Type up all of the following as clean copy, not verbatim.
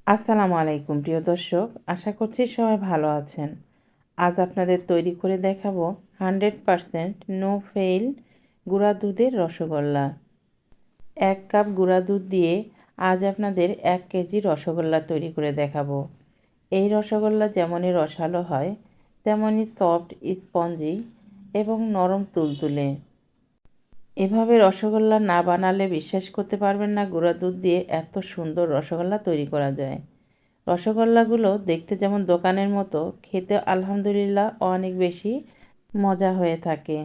আসসালামু আলাইকুম প্রিয় দর্শক, আশা করছি সবাই ভালো আছেন। আজ আপনাদের তৈরি করে দেখাবো 100% নো ফেইল গুঁড়া দুধের রসগোল্লা। 1 কাপ গুঁড়া দুধ দিয়ে আজ আপনাদের 1 কেজি রসগোল্লা তৈরি করে দেখাবো। এই রসগোল্লা যেমনই রসালো হয় তেমনই সফট, স্পঞ্জি এবং নরম তুলতুলে। এভাবে রসগোল্লা না বানালে বিশ্বাস করতে পারবেন না গুঁড়া দুধ দিয়ে এত সুন্দর রসগোল্লা তৈরি করা যায়। রসগোল্লাগুলো দেখতে যেমন দোকানের মতো, খেতে আলহামদুলিল্লাহ অনেক বেশি মজা হয়ে থাকে।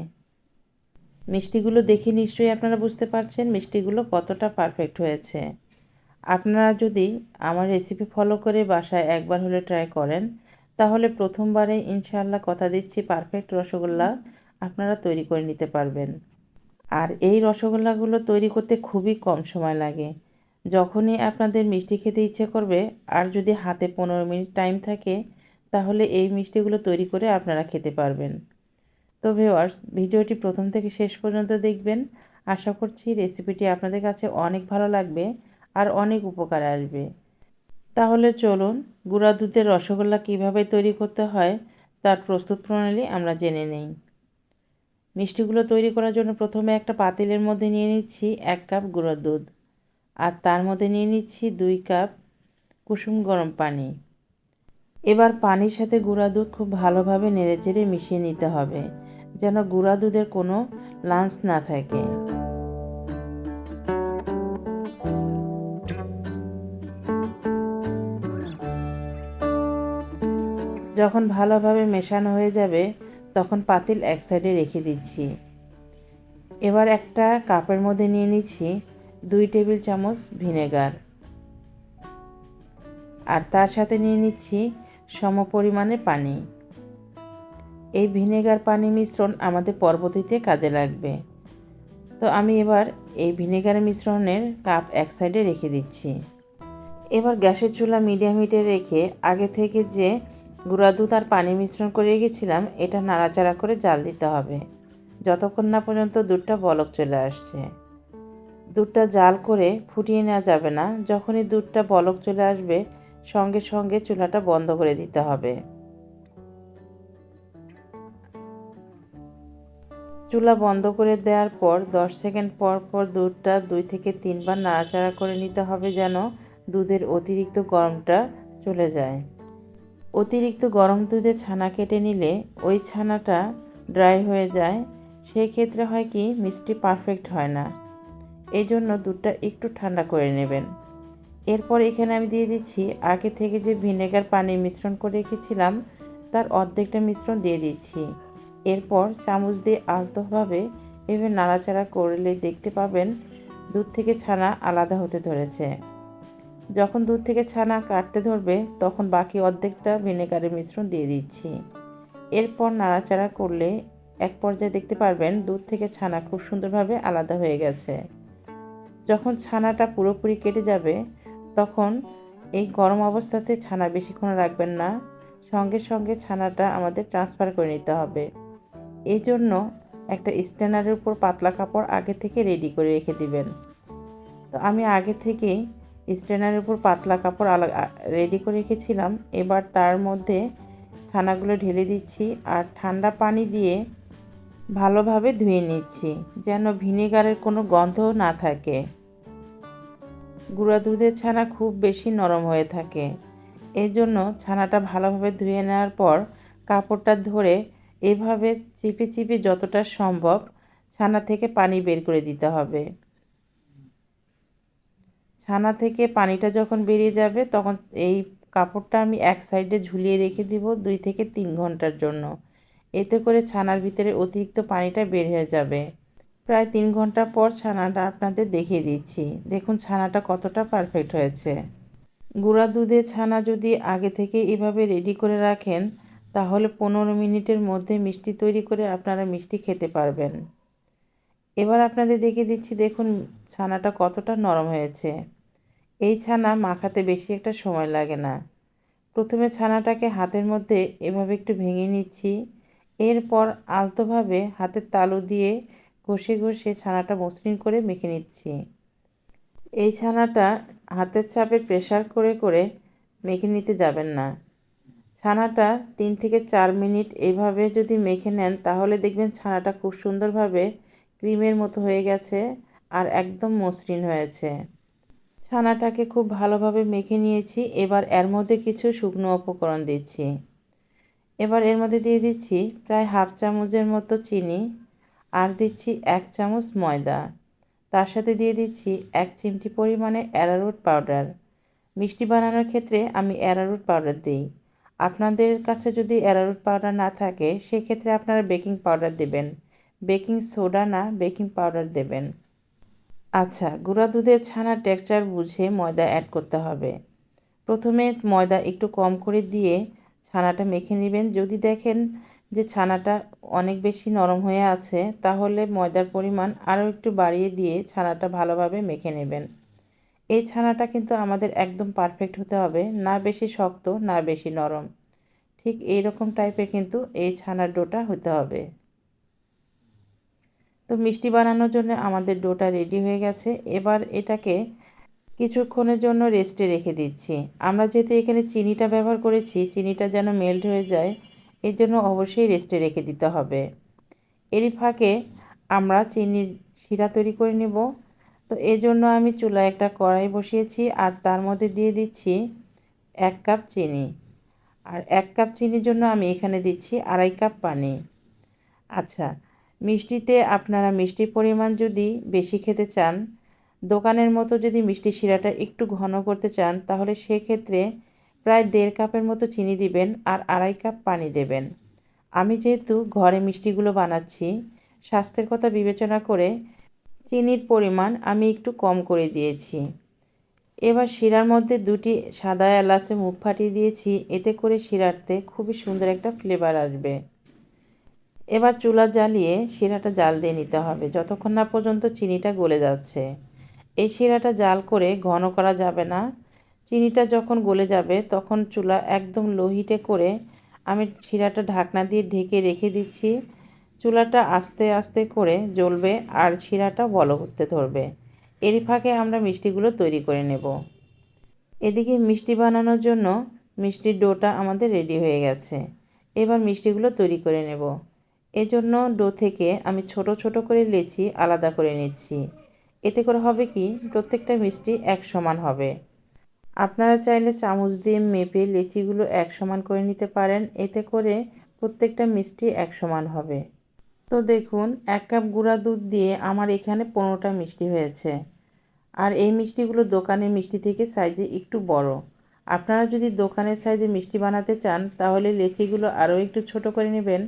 মিষ্টিগুলো দেখে নিশ্চয়ই আপনারা বুঝতে পারছেন মিষ্টিগুলো কতটা পারফেক্ট হয়েছে। আপনারা যদি আমার রেসিপি ফলো করে বাসায় একবার হলে ট্রাই করেন তাহলে প্রথমবারে ইনশাআল্লাহ কথা দিচ্ছি পারফেক্ট রসগোল্লা আপনারা তৈরি করে নিতে পারবেন। আর এই রসগোল্লাগুলো তৈরি করতে খুবই কম সময় লাগে। যখনই আপনাদের মিষ্টি খেতে ইচ্ছে করবে আর যদি হাতে 15 মিনিট টাইম থাকে তাহলে এই মিষ্টিগুলো তৈরি করে আপনারা খেতে পারবেন। তো ভিউয়ার্স, ভিডিওটি প্রথম থেকে শেষ পর্যন্ত দেখবেন। আশা করছি রেসিপিটি আপনাদের কাছে অনেক ভালো লাগবে আর অনেক উপকারে আসবে। তাহলে চলুন গুঁড়া দুধের রসগোল্লা কীভাবে তৈরি করতে হয় তার প্রস্তুত প্রণালী আমরা জেনে নেই। মিষ্টিগুলো তৈরি করার জন্য প্রথমে একটা পাতিলের মধ্যে নিয়ে নিচ্ছি 1 কাপ গুঁড়া দুধ আর তার মধ্যে নিয়ে নিচ্ছি 2 কাপ কুসুম গরম পানি। এবার পানির সাথে গুঁড়া দুধ খুব ভালোভাবে নেড়েচেড়ে মিশিয়ে নিতে হবে যেন গুঁড়া দুধের কোনো লাঞ্চ না থাকে। যখন ভালোভাবে মেশানো হয়ে যাবে তখন পাতিল এক সাইডে রেখে দিচ্ছি। এবার একটা কাপের মধ্যে নিয়ে নিচ্ছি 2 টেবিল চামচ ভিনেগার আর তার সাথে নিয়ে নিচ্ছি সমপরিমাণে পানি। এই ভিনেগার পানি মিশ্রণ আমাদের পরবর্তীতে কাজে লাগবে। তো আমি এবার এই ভিনেগারের মিশ্রণের কাপ এক সাইডে রেখে দিচ্ছি। এবার গ্যাসের চুলা মিডিয়াম হিটে রেখে আগে থেকে যে গুঁড়া দুধ আর পানি মিশ্রণ করে রেখেছিলাম এটা নাড়াচাড়া করে জাল দিতে হবে যতক্ষণ না পর্যন্ত দুধটা বলক চলে আসছে। দুধটা জাল করে ফুটিয়ে নেওয়া যাবে না। যখনই দুধটা বলক চলে আসবে সঙ্গে সঙ্গে চুলাটা বন্ধ করে দিতে হবে। চুলা বন্ধ করে দেওয়ার পর 10 সেকেন্ড পর পর দুধটা 2 থেকে 3 বার নাড়াচাড়া করে নিতে হবে যেন দুধের অতিরিক্ত গরমটা চলে যায়। অতিরিক্ত গরম দুধে ছানা কেটে নিলে ওই ছানাটা ড্রাই হয়ে যায়, সেই ক্ষেত্রে হয় কি মিষ্টি পারফেক্ট হয় না। এই জন্য দুধটা একটু ঠান্ডা করে নেবেন। এরপর এখানে আমি দিয়ে দিচ্ছি আগে থেকে যে ভিনেগার পানি মিশ্রণ করে রেখেছিলাম তার অর্ধেকটা মিশ্রণ দিয়ে দিচ্ছি। এরপর চামচ দিয়ে আলতোভাবে এভাবে নাড়াচাড়া করলে দেখতে পাবেন দুধ থেকে ছানা আলাদা হতে ধরেছে। যখন দুধ থেকে ছানা কাটতে ধরবে তখন বাকি অর্ধেকটা ভিনেগারের মিশ্রণ দিয়ে দিচ্ছি। এরপর নাড়াচাড়া করলে এক পর্যায়ে দেখতে পারবেন দুধ থেকে ছানা খুব সুন্দরভাবে আলাদা হয়ে গেছে। যখন ছানাটা পুরোপুরি কেটে যাবে তখন এই গরম অবস্থাতে ছানা বেশিক্ষণ রাখবেন না, সঙ্গে সঙ্গে ছানাটা আমাদের ট্রান্সফার করে নিতে হবে। এই জন্য একটা স্ট্যান্ডারের উপর পাতলা কাপড় আগে থেকে রেডি করে রেখে দিবেন। তো আমি আগে থেকেই স্ট্যান্ডারের উপর পাতলা কাপড় রেডি করে রেখেছিলাম। এবার তার মধ্যে ছানাগুলো ঢেলে দিচ্ছি আর ঠান্ডা পানি দিয়ে ভালোভাবে ধুয়ে নিচ্ছি যেন ভিনেগারের কোনো গন্ধ না থাকে। গুঁড়া দুধের ছানা খুব বেশি নরম হয়ে থাকে, এই জন্য ছানাটা ভালোভাবে ধুয়ে নেওয়ার পর কাপড়টা ধরে এভাবে চিপে চিপে যতটা সম্ভব ছানা থেকে পানি বের করে দিতে হবে। ছানা থেকে পানিটা যখন বেরিয়ে যাবে তখন এই কাপড়টা আমি এক সাইডে ঝুলিয়ে রেখে দিব 2 থেকে 3 ঘন্টার জন্য। এতে করে ছানার ভিতরে অতিরিক্ত পানিটা বের হয়ে যাবে। প্রায় 3 ঘন্টা পর ছানাটা আপনাদের দেখিয়ে দিচ্ছি। দেখুন ছানাটা কতটা পারফেক্ট হয়েছে। গুঁড়া দুধের ছানা যদি আগে থেকে এভাবে রেডি করে রাখেন তাহলে 15 মিনিটের মধ্যে মিষ্টি তৈরি করে আপনারা মিষ্টি খেতে পারবেন। এবার আপনাদের দেখিয়ে দিচ্ছি, দেখুন ছানাটা কতটা নরম হয়েছে। এই ছানা মাখাতে বেশি একটা সময় লাগে না। প্রথমে ছানাটাকে হাতের মধ্যে এভাবে একটু ভেঙে নিচ্ছি। এরপর আলতোভাবে হাতের তালু দিয়ে ঘষে ঘষে ছানাটা মসৃণ করে মেখে নিচ্ছি। এই ছানাটা হাতের চাপে প্রেসার করে করে মেখে নিতে যাবেন না। ছানাটা 3 থেকে 4 মিনিট এইভাবে যদি মেখে নেন তাহলে দেখবেন ছানাটা খুব সুন্দরভাবে ক্রিমের মতো হয়ে গেছে আর একদম মসৃণ হয়েছে। ছানাটাকে খুব ভালোভাবে মেখে নিয়েছি। এবার এর মধ্যে কিছু শুকনো উপকরণ দিচ্ছি। এবার এর মধ্যে দিয়ে দিচ্ছি প্রায় হাফ চামচের মতো চিনি আর দিচ্ছি 1 চামচ ময়দা। তার সাথে দিয়ে দিচ্ছি 1 চিমটি পরিমাণে অ্যারারুট পাউডার। মিষ্টি বানানোর ক্ষেত্রে আমি অ্যারারুট পাউডার দিই। আপনাদের কাছে যদি অ্যারারুট পাউডার না থাকে সেক্ষেত্রে আপনারা বেকিং পাউডার দেবেন। বেকিং সোডা না, বেকিং পাউডার দেবেন। আচ্ছা, গুঁড়া দুধের ছানার টেক্সচার বুঝে ময়দা অ্যাড করতে হবে। প্রথমে ময়দা একটু কম করে দিয়ে ছানাটা মেখে নেবেন। যদি দেখেন যে ছানাটা অনেক বেশি নরম হয়ে আছে তাহলে ময়দার পরিমাণ আরও একটু বাড়িয়ে দিয়ে ছানাটা ভালোভাবে মেখে নেবেন। এই ছানাটা কিন্তু আমাদের একদম পারফেক্ট হতে হবে, না বেশি শক্ত না বেশি নরম। ঠিক এই রকম টাইপের কিন্তু এই ছানার ডোটা হতে হবে। তো মিষ্টি বানানোর জন্য আমাদের ডোটা রেডি হয়ে গেছে। এবার এটাকে কিছুক্ষণের জন্য রেস্টে রেখে দিচ্ছি। আমরা যেহেতু এখানে চিনিটা ব্যবহার করেছি, চিনিটা যেন মেল্ট হয়ে যায় এর জন্য অবশ্যই রেস্টে রেখে দিতে হবে। এরই ফাঁকে আমরা চিনির শিরা তৈরি করে নেব। তো এজন্য আমি চুলায় একটা কড়াই বসিয়েছি আর তার মধ্যে দিয়ে দিচ্ছি 1 কাপ চিনি। আর 1 কাপ চিনির জন্য আমি এখানে দিচ্ছি 2.5 কাপ পানি। আচ্ছা, মিষ্টিতে আপনারা মিষ্টির পরিমাণ যদি বেশি খেতে চান, দোকানের মতো যদি মিষ্টি শিরাটা একটু ঘন করতে চান তাহলে সেক্ষেত্রে প্রায় 1.5 কাপের মতো চিনি দিবেন আর 2.5 কাপ পানি দেবেন। আমি যেহেতু ঘরে মিষ্টিগুলো বানাচ্ছি, স্বাস্থ্যের কথা বিবেচনা করে চিনির পরিমাণ আমি একটু কম করে দিয়েছি। এবার শিরার মধ্যে 2টি সাদা এলাচে মুখ ফাটিয়ে দিয়েছি, এতে করে শিরাতে খুবই সুন্দর একটা ফ্লেভার আসবে। এবার চুলা জ্বালিয়ে শিরাটা জাল দিয়ে নিতে হবে যতক্ষণ না পর্যন্ত চিনিটা গলে যাচ্ছে। এই শিরাটা জাল করে ঘন করা যাবে না। চিনিটা যখন গলে যাবে তখন চুলা একদম লো হিটে করে আমি শিরাটা ঢাকনা দিয়ে ঢেকে রেখে দিচ্ছি। চুলাটা আস্তে আস্তে করে জ্বলবে আর শিরাটা বলক উঠতে ধরবে। এরই ফাঁকে আমরা মিষ্টিগুলো তৈরি করে নেব। এদিকে মিষ্টি বানানোর জন্য মিষ্টির ডোটা আমাদের রেডি হয়ে গেছে। এবার মিষ্টিগুলো তৈরি করে নেব। এজন্য ডো থেকে আমি ছোট ছোট করে লেচি আলাদা করে নিচ্ছি। এতে করে হবে কি প্রত্যেকটা মিষ্টি এক সমান হবে। আপনারা চাইলে চামচ দিয়ে মেপে লেচিগুলো এক সমান করে নিতে পারেন, এতে করে প্রত্যেকটা মিষ্টি এক সমান হবে। তো দেখুন 1 কাপ গুঁড়া দুধ দিয়ে আমার এখানে 15টা মিষ্টি হয়েছে। আর এই মিষ্টিগুলো দোকানের মিষ্টি থেকে সাইজে একটু বড়। আপনারা যদি দোকানের সাইজে মিষ্টি বানাতে চান তাহলে লেচিগুলো আরও একটু ছোট করে নেবেন।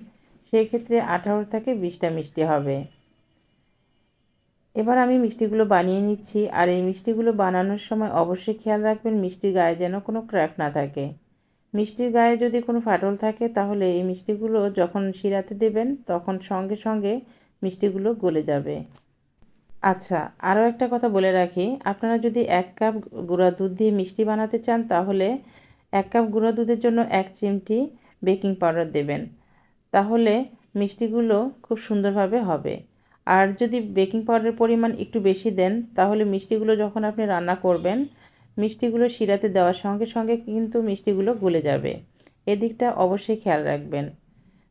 সেক্ষেত্রে 18 থেকে 20টা মিষ্টি হবে। এবার আমি মিষ্টিগুলো বানিয়ে নিচ্ছি আর এই মিষ্টিগুলো বানানোর সময় অবশ্যই খেয়াল রাখবেন মিষ্টির গায়ে যেন কোনো ক্র্যাক না থাকে। মিষ্টির গায়ে যদি কোনো ফাটল থাকে তাহলে এই মিষ্টিগুলো যখন শিরাতে দেবেন তখন সঙ্গে সঙ্গে মিষ্টিগুলো গলে যাবে। আচ্ছা, আরও একটা কথা বলে রাখি, আপনারা যদি 1 কাপ গুঁড়া দুধ দিয়ে মিষ্টি বানাতে চান তাহলে 1 কাপ গুঁড়া দুধের জন্য 1 চিমটি বেকিং পাউডার দেবেন। তাহলে মিষ্টিগুলো খুব সুন্দরভাবে হবে। আর যদি বেকিং পাউডারের পরিমাণ একটু বেশি দেন তাহলে মিষ্টিগুলো যখন আপনি রান্না করবেন মিষ্টিগুলো শিরাতে দেওয়ার সঙ্গে সঙ্গে কিন্তু মিষ্টিগুলো গলে যাবে। এদিকটা অবশ্যই খেয়াল রাখবেন।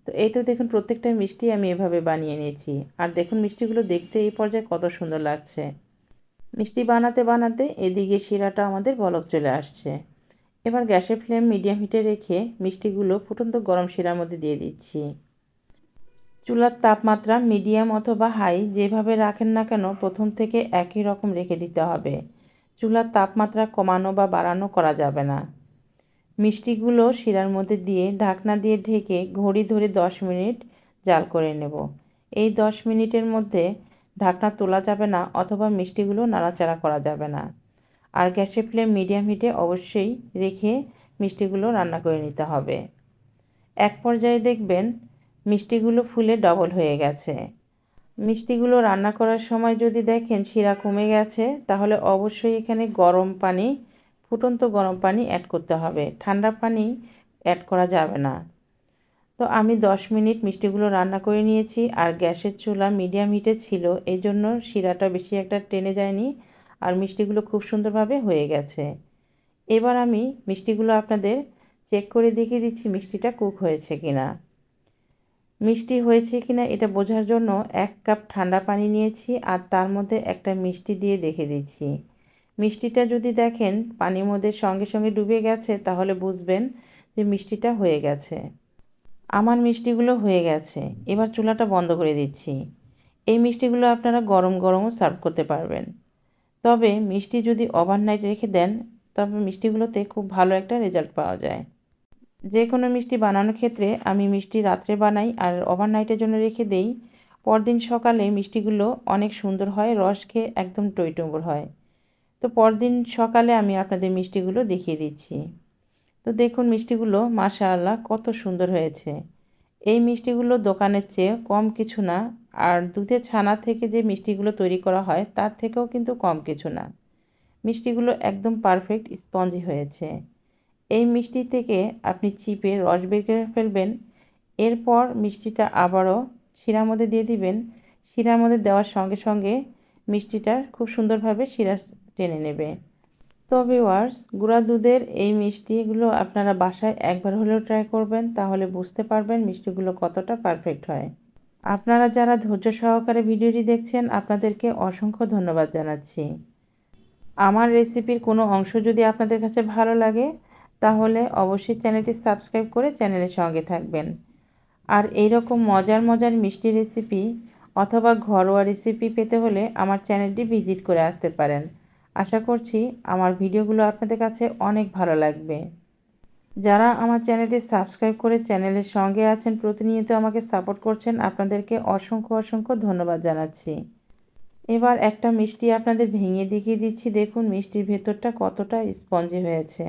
তো এই তো দেখুন প্রত্যেকটা মিষ্টি আমি এভাবে বানিয়ে নিয়েছি। আর দেখুন মিষ্টিগুলো দেখতে এই পর্যায়ে কত সুন্দর লাগছে। মিষ্টি বানাতে বানাতে এদিকে শিরাটা আমাদের বলক চলে আসছে। এবার গ্যাসের ফ্লেম মিডিয়াম হিটে রেখে মিষ্টিগুলো ফুটন্ত গরম শিরার মধ্যে দিয়ে দিচ্ছি। চুলার তাপমাত্রা মিডিয়াম অথবা হাই যেভাবে রাখেন না কেন প্রথম থেকে একই রকম রেখে দিতে হবে। চুলার তাপমাত্রা কমানো বা বাড়ানো করা যাবে না। মিষ্টিগুলো শিরার মধ্যে দিয়ে ঢাকনা দিয়ে ঢেকে ঘড়ি ধরে 10 মিনিট জাল করে নেব। এই 10 মিনিটের মধ্যে ঢাকনা তোলা যাবে না অথবা মিষ্টিগুলো নাড়াচাড়া করা যাবে না। আর গ্যাসের ফ্লেম মিডিয়াম হিটে অবশ্যই রেখে মিষ্টিগুলো রান্না করে নিতে হবে। এক পর্যায়ে দেখবেন মিষ্টিগুলো ফুলে ডবল হয়ে গেছে। মিষ্টিগুলো রান্না করার সময় যদি দেখেন শিরা কমে গেছে তাহলে অবশ্যই এখানে গরম পানি, ফুটন্ত গরম পানি অ্যাড করতে হবে। ঠান্ডা পানি অ্যাড করা যাবে না। তো আমি 10 মিনিট মিষ্টিগুলো রান্না করে নিয়েছি আর গ্যাসের চুলা মিডিয়াম হিটে ছিল, এই জন্য শিরাটা বেশি একটা টেনে যায়নি আর মিষ্টিগুলো খুব সুন্দরভাবে হয়ে গেছে। এবার আমি মিষ্টিগুলো আপনাদের চেক করে দেখিয়ে দিচ্ছি মিষ্টিটা কুক হয়েছে কিনা। মিষ্টি হয়েছে কিনা এটা বোঝার জন্য 1 কাপ ঠান্ডা পানি নিয়েছি আর তার মধ্যে একটা মিষ্টি দিয়ে দেখে দিচ্ছি। মিষ্টিটা যদি দেখেন পানির মধ্যে সঙ্গে সঙ্গে ডুবে গেছে তাহলে বুঝবেন যে মিষ্টিটা হয়ে গেছে। আমার মিষ্টিগুলো হয়ে গেছে। এবার চুলাটা বন্ধ করে দিচ্ছি। এই মিষ্টিগুলো আপনারা গরম গরমও সার্ভ করতে পারবেন। তবে মিষ্টি যদি ওভারনাইট রেখে দেন তবে মিষ্টিগুলোতে খুব ভালো একটা রেজাল্ট পাওয়া যায়। যে কোনো মিষ্টি বানানোর ক্ষেত্রে আমি মিষ্টি রাত্রে বানাই আর ওভারনাইটের জন্য রেখে দেই। পরদিন সকালে মিষ্টিগুলো অনেক সুন্দর হয়, রস খেয়ে একদম টইটুম্বুর হয়। তো পরদিন সকালে আমি আপনাদের মিষ্টিগুলো দেখিয়ে দিচ্ছি। তো দেখুন মিষ্টিগুলো মাশাআল্লাহ কত সুন্দর হয়েছে। এই মিষ্টিগুলো দোকানের চেয়ে কম কিছু না, আর দুধের ছানা থেকে যে মিষ্টিগুলো তৈরি করা হয় তার থেকেও কিন্তু কম কিছু না। মিষ্টিগুলো একদম পারফেক্ট স্পঞ্জি হয়েছে। এই মিষ্টি থেকে আপনি চিপে রস বের করে ফেলবেন। এরপর মিষ্টিটা আবারও শিরার মধ্যে দিয়ে দিবেন। শিরার মধ্যে দেওয়ার সঙ্গে সঙ্গে মিষ্টিটা খুব সুন্দরভাবে শিরা টেনে নেবে। তো ভিউয়ার্স, গুঁড়া দুধের এই মিষ্টিগুলো আপনারা বাসায় একবার হলেও ট্রাই করবেন, তাহলে বুঝতে পারবেন মিষ্টিগুলো কতটা পারফেক্ট হয়। আপনারা যারা ধৈর্য সহকারে ভিডিওটি দেখছেন আপনাদেরকে অসংখ্য ধন্যবাদ জানাচ্ছি। আমার রেসিপির কোনো অংশ যদি আপনাদের কাছে ভালো লাগে তাহলে অবশ্যই চ্যানেলটি সাবস্ক্রাইব করে চ্যানেলের সঙ্গে থাকবেন। আর এইরকম মজার মজার মিষ্টি রেসিপি অথবা ঘরোয়া রেসিপি পেতে হলে আমার চ্যানেলটি ভিজিট করে আসতে পারেন। আশা করছি আমার ভিডিওগুলো আপনাদের কাছে অনেক ভালো লাগবে। যারা আমার চ্যানেলটি সাবস্ক্রাইব করে চ্যানেলের সঙ্গে আছেন, প্রতিনিয়ত আমাকে সাপোর্ট করছেন, আপনাদেরকে অসংখ্য অসংখ্য ধন্যবাদ জানাচ্ছি। এবার একটা মিষ্টি আপনাদের ভেঙে দেখিয়ে দিচ্ছি। দেখুন মিষ্টির ভেতরটা কতটা স্পঞ্জি হয়েছে।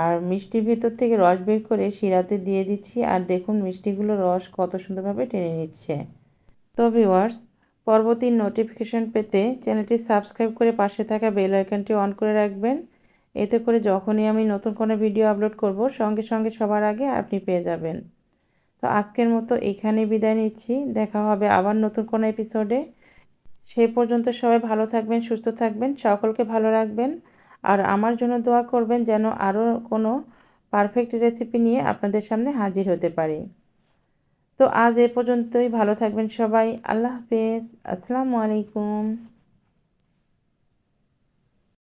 আর মিষ্টির ভেতর থেকে রস বের করে শিরাতে দিয়ে দিচ্ছি আর দেখুন মিষ্টিগুলো রস কত সুন্দরভাবে টেনে নিচ্ছে। তো ভিউয়ার্স, পরবর্তী নোটিফিকেশন পেতে চ্যানেলটি সাবস্ক্রাইব করে পাশে থাকা বেল আইকনটি অন করে রাখবেন। এতে করে যখনই আমি নতুন কোনো ভিডিও আপলোড করব সঙ্গে সঙ্গে সবার আগে আপনি পেয়ে যাবেন। তো আজকের মতো এখানেই বিদায় নিচ্ছি। দেখা হবে আবার নতুন কোনো এপিসোডে। সেই পর্যন্ত সবাই ভালো থাকবেন, সুস্থ থাকবেন, সকলকে ভালো রাখবেন। আর আমার জন্য দোয়া করবেন যেন আরও কোনো পারফেক্ট রেসিপি নিয়ে আপনাদের সামনে হাজির হতে পারি। তো আজ এ পর্যন্তই। ভালো থাকবেন সবাই। আল্লাহ হাফেজ। আসসালামু আলাইকুম।